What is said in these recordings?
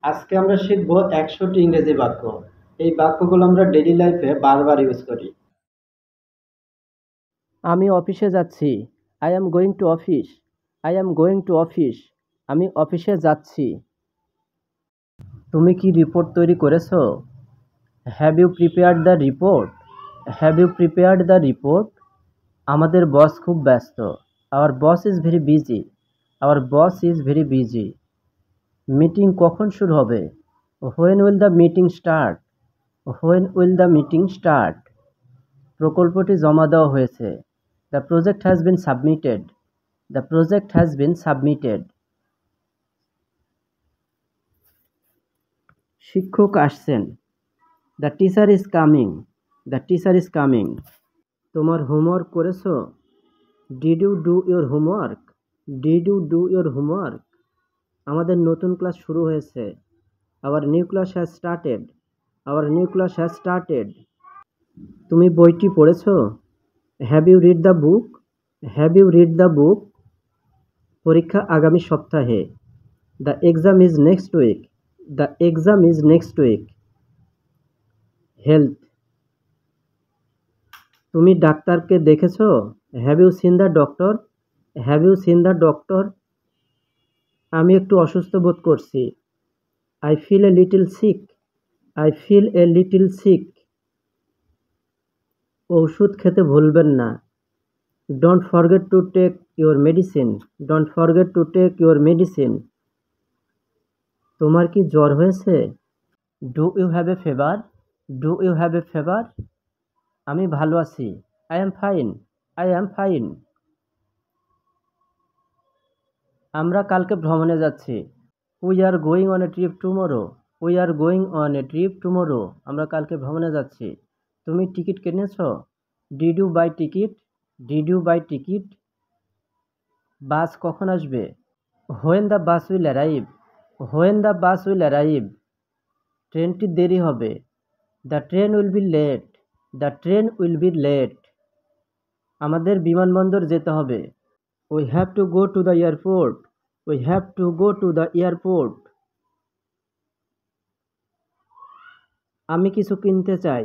আজকে আমরা শিখব 100টি ইংরেজি বাক্য। এই বাক্যগুলো আমরা ডেইলি লাইফে বারবার ইউজ করি। আমি অফিসে যাচ্ছি। I am going to office. I am going to office. আমি অফিসে যাচ্ছি। তুমি কি রিপোর্ট তৈরি করেছো? Have you prepared the report? Have you prepared the report? আমাদের বস খুব ব্যস্ত। Our boss is very busy. Our boss is very busy. Meeting কখন শুরু হবে? When will the meeting start? When will the meeting start? প্রকল্পটি জমা দেওয়া হয়েছে। The project has been submitted. The project has been submitted. শিক্ষক আসছেন। The teacher is coming. The teacher is coming. তোমার হোমওয়ার্ক করেছো? Did you do your homework? Did you do your homework? আমাদের নতুন ক্লাস শুরু হয়েছে। Our new class has started. Our new class has started. তুমি বইটি পড়েছো? Have you read the book? Have you read the book? পরীক্ষা আগামী সপ্তাহে। The exam is next week. The exam is next week. Health. তুমি ডাক্তারকে দেখেছো? Have you seen the doctor? Have you seen the doctor? আমি একটু অসুস্থ বোধ করছি। I feel a little sick. I feel a little sick. ওষুধ খেতে ভুলবেন না। Don't forget to take your medicine. Don't forget to take your medicine. তোমার কি জ্বর হয়েছে? Do you have a fever? Do you have a fever? আমি ভালো আছি। I am fine. I am fine. আমরা কালকে ভ্রমণে যাচ্ছি। We are going on a trip tomorrow. We are going on a trip tomorrow. আমরা কালকে ভ্রমণে যাচ্ছি। তুমি টিকিট কিনেছো? Did you buy ticket? Did you buy ticket? Bus কখন আসবে? When the bus will arrive? When the bus will arrive? ট্রেনটি দেরি হবে। The train will be late. The train will be late. আমাদের বিমানবন্দর যেতে হবে। We have to go to the airport. We have to go to the airport. আমি কিছু কিনতে চাই।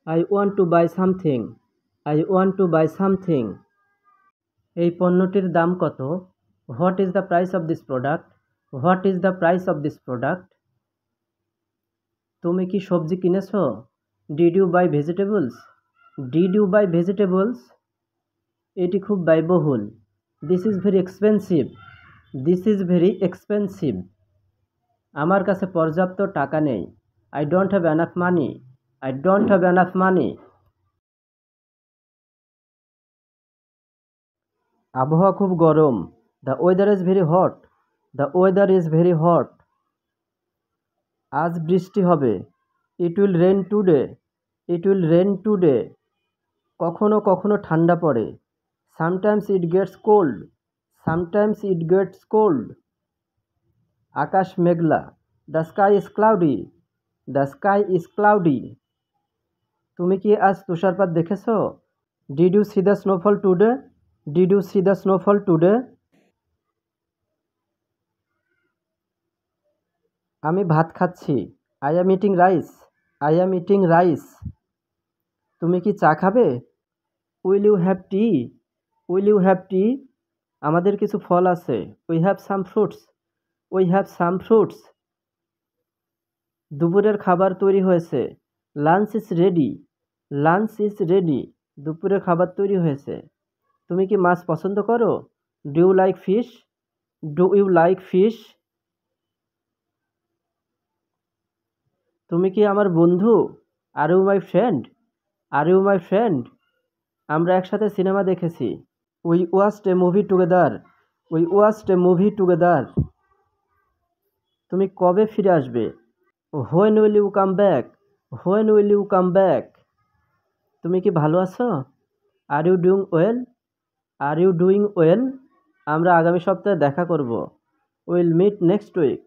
I want to buy something. I want to buy something. এই পণ্যটির দাম কত? What is the price of this product? What is the price of this product? তুমি কি সবজি কিনেছো? Did you buy vegetables? Did you buy vegetables? এটি খুব ব্যয়বহুল। This is very expensive. This is very expensive. আমার কাছে পর্যাপ্ত টাকা নেই। I don't have enough money. I don't have enough money. আবহাওয়া খুব গরম। The weather is very hot. The weather is very hot. আজ বৃষ্টি হবে। It will rain today. It will rain today. কখনো কখনো ঠান্ডা পড়ে। Sometimes it gets cold. Sometimes it gets cold. আকাশ মেঘলা। The sky is cloudy. The sky is cloudy. তুমি কি আজ তুষারপাত দেখেছো? Did you see the snowfall today? Did you see the snowfall today? আমি ভাত খাচ্ছি। I am eating rice. I am eating rice. তুমি কি চা খাবে? Will you have tea? Will you have tea? আমাদের কিছু ফল আছে। We have some fruits. We have some fruits. দুপুরের খাবার তৈরি হয়েছে। Lunch is ready. Lunch is ready. দুপুরের খাবার তৈরি হয়েছে। তুমি কি মাছ পছন্দ করো? Do you like fish? Do you like fish? তুমি কি আমার বন্ধু? Are you my friend? Are you my friend? আমরা একসাথে সিনেমা দেখেছি। We watched a movie together. We watched a movie together. তুমি কবে ফিরে আসবে? When will you come back? When will you come back? তুমি কি ভালো আছো? Are you doing well? Are you doing well? আমরা আগামী সপ্তাহে দেখা করব। Will meet next week.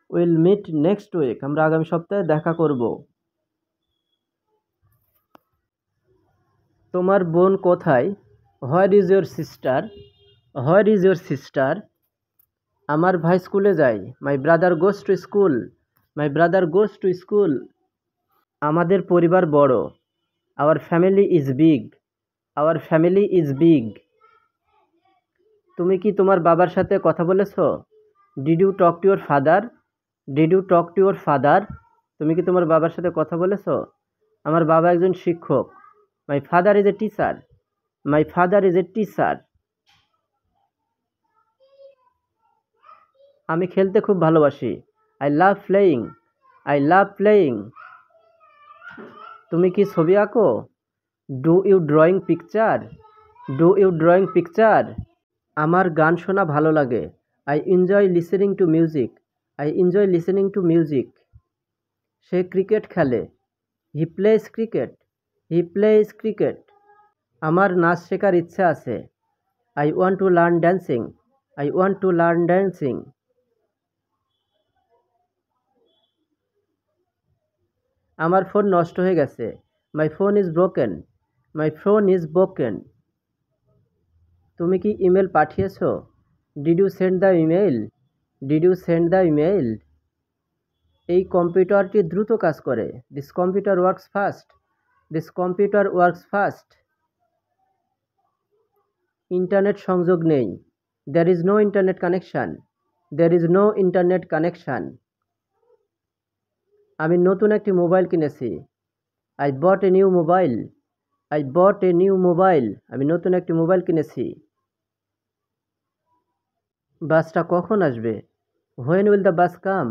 Will meet next week. আমরা আগামী সপ্তাহে দেখা করব। তোমার বোন কোথায়? Where is your sister? Where is your sister? আমার ভাই স্কুলে যায়। My brother goes to school. My brother goes to school. আমাদের পরিবার বড়। Our family is big. Our family is big. তুমি কি তোমার বাবার সাথে কথা বলেছো? Did you talk to your father? Did you talk to your father? তুমি কি তোমার বাবার সাথে কথা বলেছো? আমার বাবা একজন শিক্ষক। My father is a teacher. My father is a teacher. আমি খেলতে খুব ভালোবাসি। I love playing. I love playing. তুমি কি ছবি আঁকো? Do you drawing picture? Do you drawing picture? আমার গান শোনা ভালো লাগে। I enjoy listening to music. I enjoy listening to music. সে ক্রিকেট খেলে। He plays cricket. He plays cricket. আমার নাচ শেখার ইচ্ছা আছে। I want to learn dancing. I want to learn dancing. আমার ফোন নষ্ট হয়ে গেছে। My phone is broken. My phone is broken. তুমি কি ইমেল পাঠিয়েছো? Did you send the email? Did you send the email? এই কম্পিউটারটি দ্রুত কাজ করে। This computer works fast. This computer works fast. Internet সংযোগ নেই। There is no internet connection. There is no internet connection. আমি নতুন একটি মোবাইল কিনেছি। I bought a new mobile. I bought a new mobile. আমি নতুন একটি মোবাইল কিনেছি। বাসটা কখন আসবে? When will the bus come?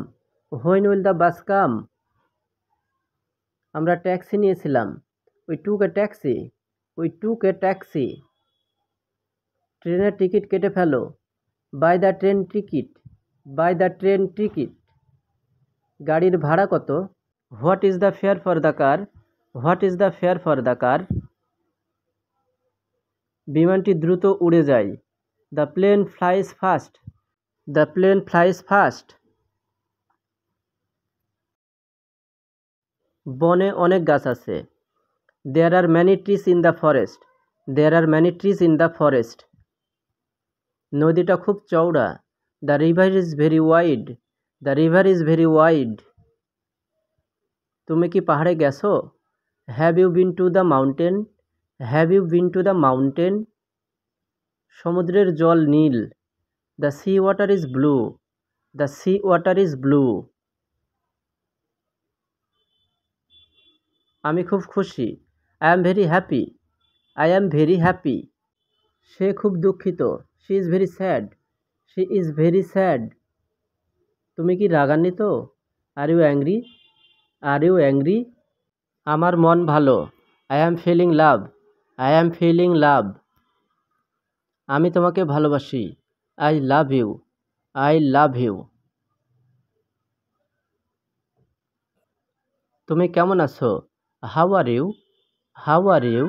When will the bus come? আমরা ট্যাক্সি নিয়েছিলাম। We took a taxi. We took a taxi. ট্রেনের টিকিট কেটে ফেলো। Buy the train ticket. Buy the train ticket. গাড়ির ভাড়া কত? What is the fare for the car? What is the fare for the car? বিমানটি দ্রুত উড়ে যায়। The plane flies fast. The plane flies fast. বনে অনেক গাছ আছে। There are many trees in the forest. There are many trees in the forest. নদীটা খুব চওড়া। The river is very wide. The river is very wide. তুমি কি পাহাড়ে গেছো? Have you been to the mountain? Have you been to the mountain? সমুদ্রের জল নীল। The sea water is blue. The sea water is blue. আমি খুব খুশি। I am very happy. I am very happy. সে খুব দুঃখিত। She is very sad. She is very sad. তুমি কি রাগান্বিত? Are you angry? Are you angry? আমার মন ভালো। I am feeling love. I am feeling love. আমি তোমাকে ভালোবাসি। I love you. I love you. তুমি কেমন আছো? How are you? How are you?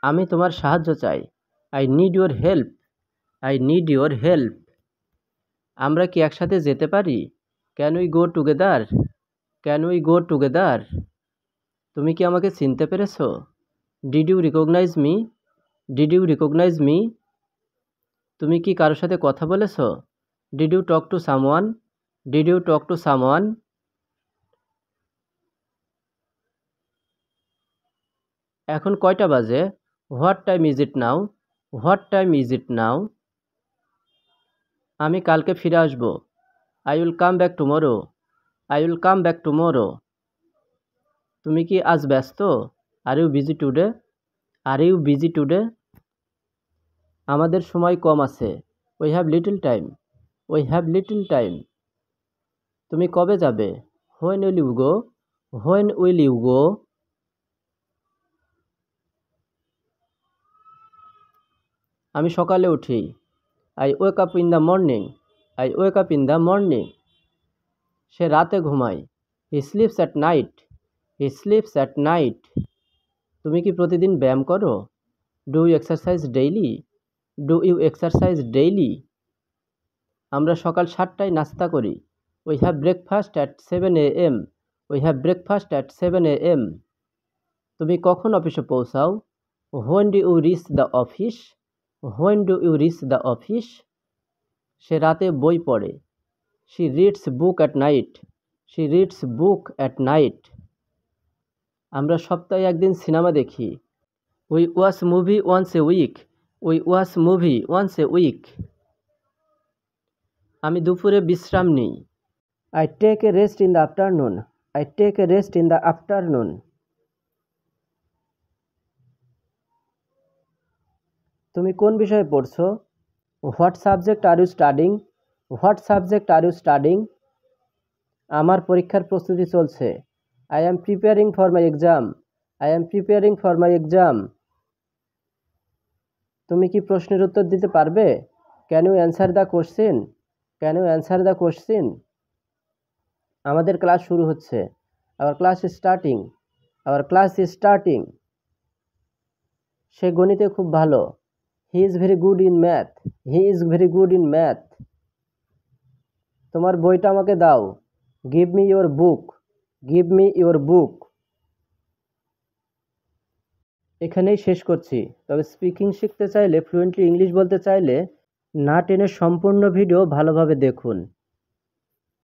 আমি তোমার সাহায্য চাই। I need your help. I need your help. আমরা কি একসাথে যেতে পারি? Can we go together? Can we go together? তুমি কি আমাকে চিনতে পেরেছো? Did you recognise me? Did you recognise me? তুমি কি কারোর সাথে কথা বলেছো? Did you talk to someone? Did you talk to someone? এখন কয়টা বাজে? What time is it now? What time is it now? আমি কালকে ফিরে আসব। I will come back tomorrow. I will come back tomorrow. তুমি কি আজ ব্যস্ত? Are you busy today? Are you busy today? আমাদের সময় কম আছে। We have little time. We have little time. তুমি কবে যাবে? When will you go? When will you go? আমি সকালে উঠি। I wake up in the morning. I wake up in the morning. সে রাতে ঘুমায়। He sleeps at night. He sleeps at night. তুমি কি প্রতিদিন ব্যায়াম করো? Do you exercise daily? Do you exercise daily? আমরা সকাল 7টায় নাস্তা করি। We have breakfast at 7 AM। We have breakfast at 7 AM। তুমি কখন অফিসে পৌঁছাও? When do you reach the office? When do you reach the office? সে রাতে বই পড়ে। She reads book at night. She reads book at night. আমরা সপ্তাহে একদিন সিনেমা দেখি। We watch movie once a week. We watch movie once a week. আমি দুপুরে বিশ্রাম নিই। I take a rest in the afternoon. I take a rest in the afternoon. তুমি কোন বিষয়ে পড়ছো? What subject are you studying? What subject are you studying? আমার পরীক্ষার প্রস্তুতি চলছে। I am preparing for my exam. I am preparing for my exam. তুমি কি প্রশ্নের উত্তর দিতে পারবে? Can you answer the question? Can you answer the question? আমাদের ক্লাস শুরু হচ্ছে। Our class is starting. Our class is starting. সে গণিতে খুব ভালো। He is very good in math. He is very good in math. তোমার বইটা আমাকে দাও। Give me your book. Give me your book. এখানেই শেষ করছি। তবে স্পিকিং শিখতে চাইলে, ফ্লুয়েন্টলি ইংলিশ বলতে চাইলে না টেনে সম্পূর্ণ ভিডিও ভালোভাবে দেখুন।